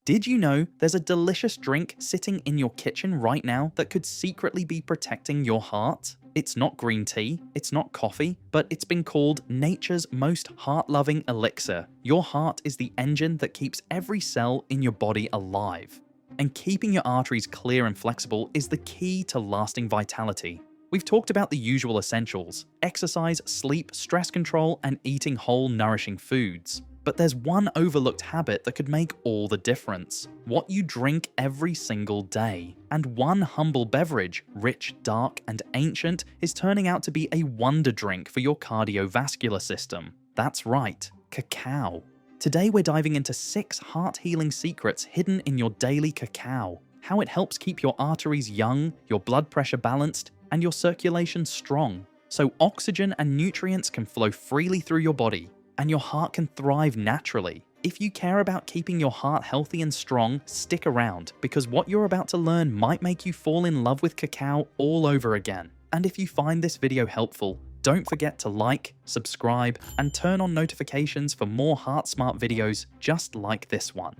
Did you know there's a delicious drink sitting in your kitchen right now that could secretly be protecting your heart? It's not green tea, it's not coffee, but it's been called nature's most heart-loving elixir. Your heart is the engine that keeps every cell in your body alive. And keeping your arteries clear and flexible is the key to lasting vitality. We've talked about the usual essentials: exercise, sleep, stress control, and eating whole, nourishing foods. But there's one overlooked habit that could make all the difference: what you drink every single day. And one humble beverage, rich, dark, and ancient, is turning out to be a wonder drink for your cardiovascular system. That's right, cacao. Today we're diving into 6 heart-healing secrets hidden in your daily cacao. How it helps keep your arteries young, your blood pressure balanced, and your circulation strong, so oxygen and nutrients can flow freely through your body, and your heart can thrive naturally. If you care about keeping your heart healthy and strong, stick around, because what you're about to learn might make you fall in love with cacao all over again. And if you find this video helpful, don't forget to like, subscribe, and turn on notifications for more heart smart videos just like this one.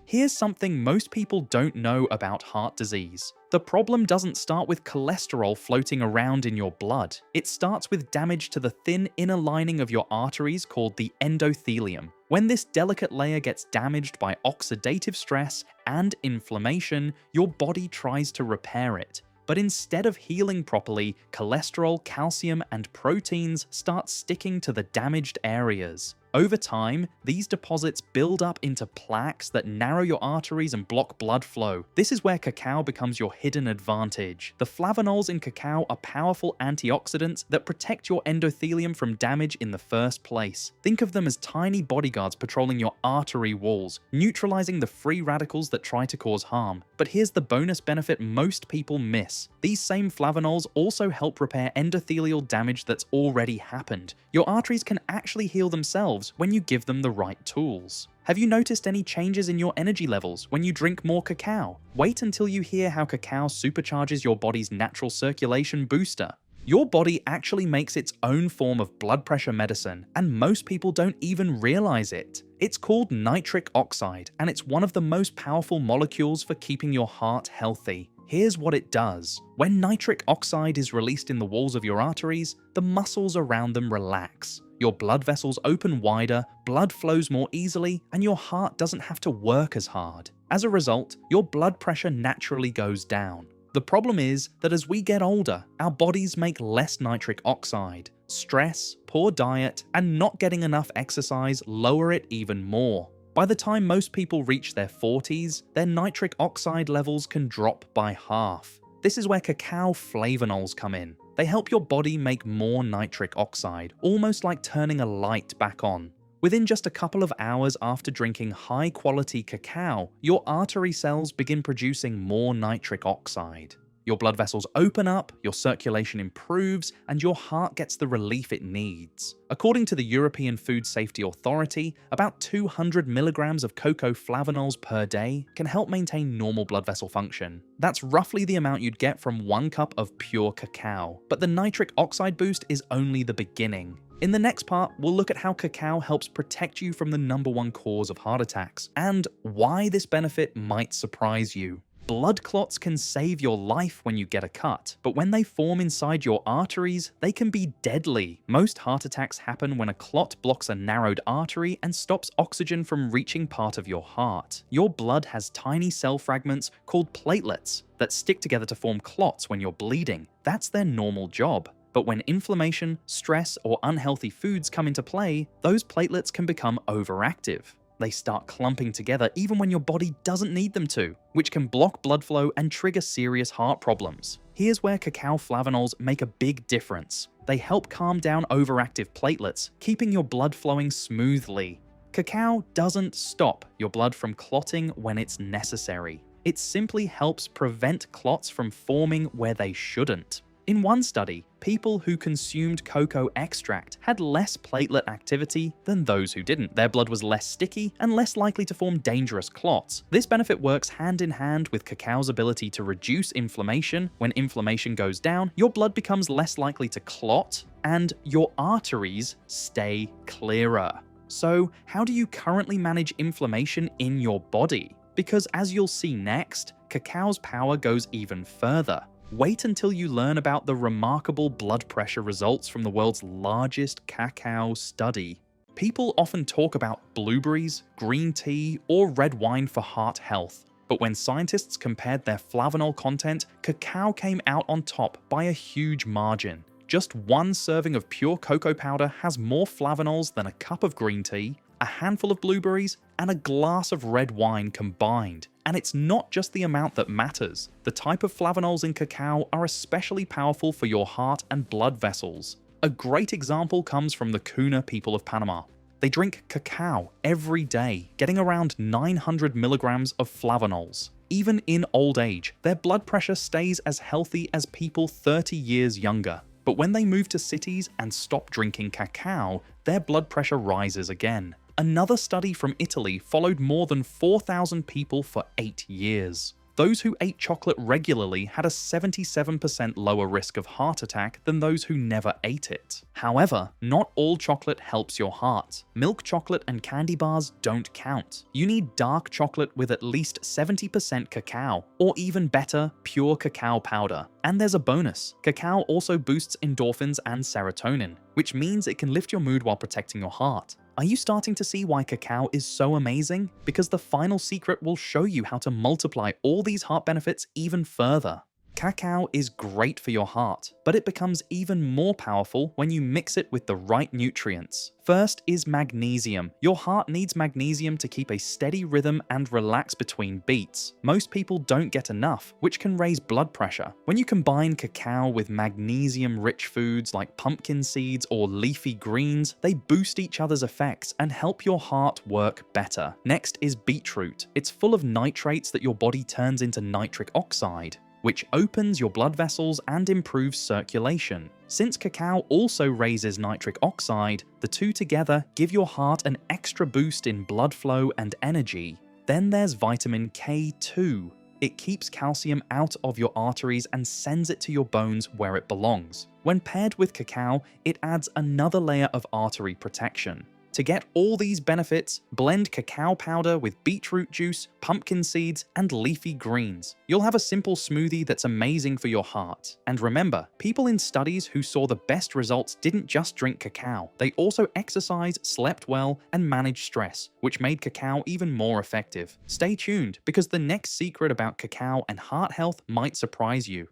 Here's something most people don't know about heart disease. The problem doesn't start with cholesterol floating around in your blood. It starts with damage to the thin inner lining of your arteries called the endothelium. When this delicate layer gets damaged by oxidative stress and inflammation, your body tries to repair it. But instead of healing properly, cholesterol, calcium, and proteins start sticking to the damaged areas. Over time, these deposits build up into plaques that narrow your arteries and block blood flow. This is where cacao becomes your hidden advantage. The flavonols in cacao are powerful antioxidants that protect your endothelium from damage in the first place. Think of them as tiny bodyguards patrolling your artery walls, neutralizing the free radicals that try to cause harm. But here's the bonus benefit most people miss. These same flavonols also help repair endothelial damage that's already happened. Your arteries can actually heal themselves when you give them the right tools. Have you noticed any changes in your energy levels when you drink more cacao? Wait until you hear how cacao supercharges your body's natural circulation booster. Your body actually makes its own form of blood pressure medicine, and most people don't even realize it. It's called nitric oxide, and it's one of the most powerful molecules for keeping your heart healthy. Here's what it does. When nitric oxide is released in the walls of your arteries, the muscles around them relax. Your blood vessels open wider, blood flows more easily, and your heart doesn't have to work as hard. As a result, your blood pressure naturally goes down. The problem is that as we get older, our bodies make less nitric oxide. Stress, poor diet, and not getting enough exercise lower it even more. By the time most people reach their 40s, their nitric oxide levels can drop by half. This is where cacao flavonols come in. They help your body make more nitric oxide, almost like turning a light back on. Within just a couple of hours after drinking high-quality cacao, your artery cells begin producing more nitric oxide. Your blood vessels open up, your circulation improves, and your heart gets the relief it needs. According to the European Food Safety Authority, about 200 milligrams of cocoa flavonols per day can help maintain normal blood vessel function. That's roughly the amount you'd get from 1 cup of pure cacao. But the nitric oxide boost is only the beginning. In the next part, we'll look at how cacao helps protect you from the #1 cause of heart attacks, and why this benefit might surprise you. Blood clots can save your life when you get a cut, but when they form inside your arteries, they can be deadly. Most heart attacks happen when a clot blocks a narrowed artery and stops oxygen from reaching part of your heart. Your blood has tiny cell fragments called platelets that stick together to form clots when you're bleeding. That's their normal job. But when inflammation, stress, or unhealthy foods come into play, those platelets can become overactive. They start clumping together even when your body doesn't need them to, which can block blood flow and trigger serious heart problems. Here's where cacao flavonols make a big difference. They help calm down overactive platelets, keeping your blood flowing smoothly. Cacao doesn't stop your blood from clotting when it's necessary. It simply helps prevent clots from forming where they shouldn't. In one study, people who consumed cocoa extract had less platelet activity than those who didn't. Their blood was less sticky and less likely to form dangerous clots. This benefit works hand in hand with cacao's ability to reduce inflammation. When inflammation goes down, your blood becomes less likely to clot, and your arteries stay clearer. So, how do you currently manage inflammation in your body? Because as you'll see next, cacao's power goes even further. Wait until you learn about the remarkable blood pressure results from the world's largest cacao study. People often talk about blueberries, green tea, or red wine for heart health. But when scientists compared their flavanol content, cacao came out on top by a huge margin. Just one serving of pure cocoa powder has more flavanols than a cup of green tea, a handful of blueberries, and a glass of red wine combined. And it's not just the amount that matters. The type of flavanols in cacao are especially powerful for your heart and blood vessels. A great example comes from the Cuna people of Panama. They drink cacao every day, getting around 900 milligrams of flavanols. Even in old age, their blood pressure stays as healthy as people 30 years younger. But when they move to cities and stop drinking cacao, their blood pressure rises again. Another study from Italy followed more than 4,000 people for 8 years. Those who ate chocolate regularly had a 77% lower risk of heart attack than those who never ate it. However, not all chocolate helps your heart. Milk chocolate and candy bars don't count. You need dark chocolate with at least 70% cacao, or even better, pure cacao powder. And there's a bonus. Cacao also boosts endorphins and serotonin, which means it can lift your mood while protecting your heart. Are you starting to see why cacao is so amazing? Because the final secret will show you how to multiply all these heart benefits even further. Cacao is great for your heart, but it becomes even more powerful when you mix it with the right nutrients. First is magnesium. Your heart needs magnesium to keep a steady rhythm and relax between beats. Most people don't get enough, which can raise blood pressure. When you combine cacao with magnesium-rich foods like pumpkin seeds or leafy greens, they boost each other's effects and help your heart work better. Next is beetroot. It's full of nitrates that your body turns into nitric oxide, which opens your blood vessels and improves circulation. Since cacao also raises nitric oxide, the two together give your heart an extra boost in blood flow and energy. Then there's vitamin K2. It keeps calcium out of your arteries and sends it to your bones where it belongs. When paired with cacao, it adds another layer of artery protection. To get all these benefits, blend cacao powder with beetroot juice, pumpkin seeds, and leafy greens. You'll have a simple smoothie that's amazing for your heart. And remember, people in studies who saw the best results didn't just drink cacao. They also exercised, slept well, and managed stress, which made cacao even more effective. Stay tuned, because the next secret about cacao and heart health might surprise you.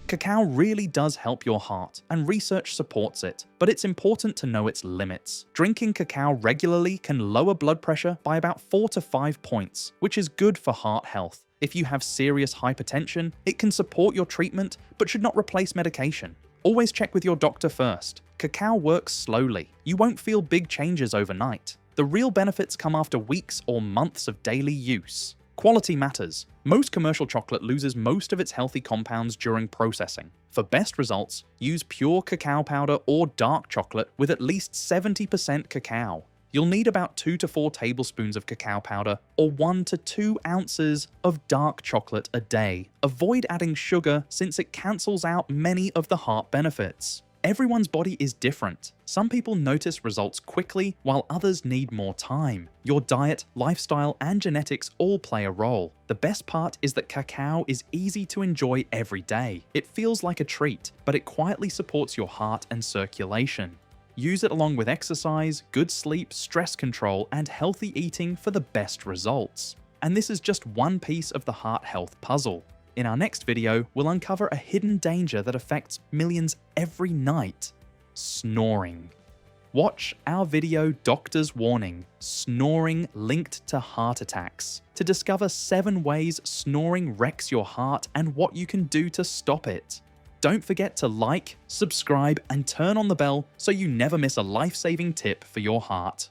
Cacao really does help your heart, and research supports it, but it's important to know its limits. Drinking cacao regularly can lower blood pressure by about 4 to 5 points, which is good for heart health. If you have serious hypertension, it can support your treatment, but should not replace medication. Always check with your doctor first. Cacao works slowly. You won't feel big changes overnight. The real benefits come after weeks or months of daily use. Quality matters. Most commercial chocolate loses most of its healthy compounds during processing. For best results, use pure cacao powder or dark chocolate with at least 70% cacao. You'll need about 2 to 4 tablespoons of cacao powder or 1 to 2 ounces of dark chocolate a day. Avoid adding sugar since it cancels out many of the heart benefits. Everyone's body is different. Some people notice results quickly, while others need more time. Your diet, lifestyle, and genetics all play a role. The best part is that cacao is easy to enjoy every day. It feels like a treat, but it quietly supports your heart and circulation. Use it along with exercise, good sleep, stress control, and healthy eating for the best results. And this is just one piece of the heart health puzzle. In our next video, we'll uncover a hidden danger that affects millions every night: snoring. Watch our video Doctor's Warning: Snoring Linked to Heart Attacks to discover 7 ways snoring wrecks your heart and what you can do to stop it. Don't forget to like, subscribe, and turn on the bell so you never miss a life-saving tip for your heart.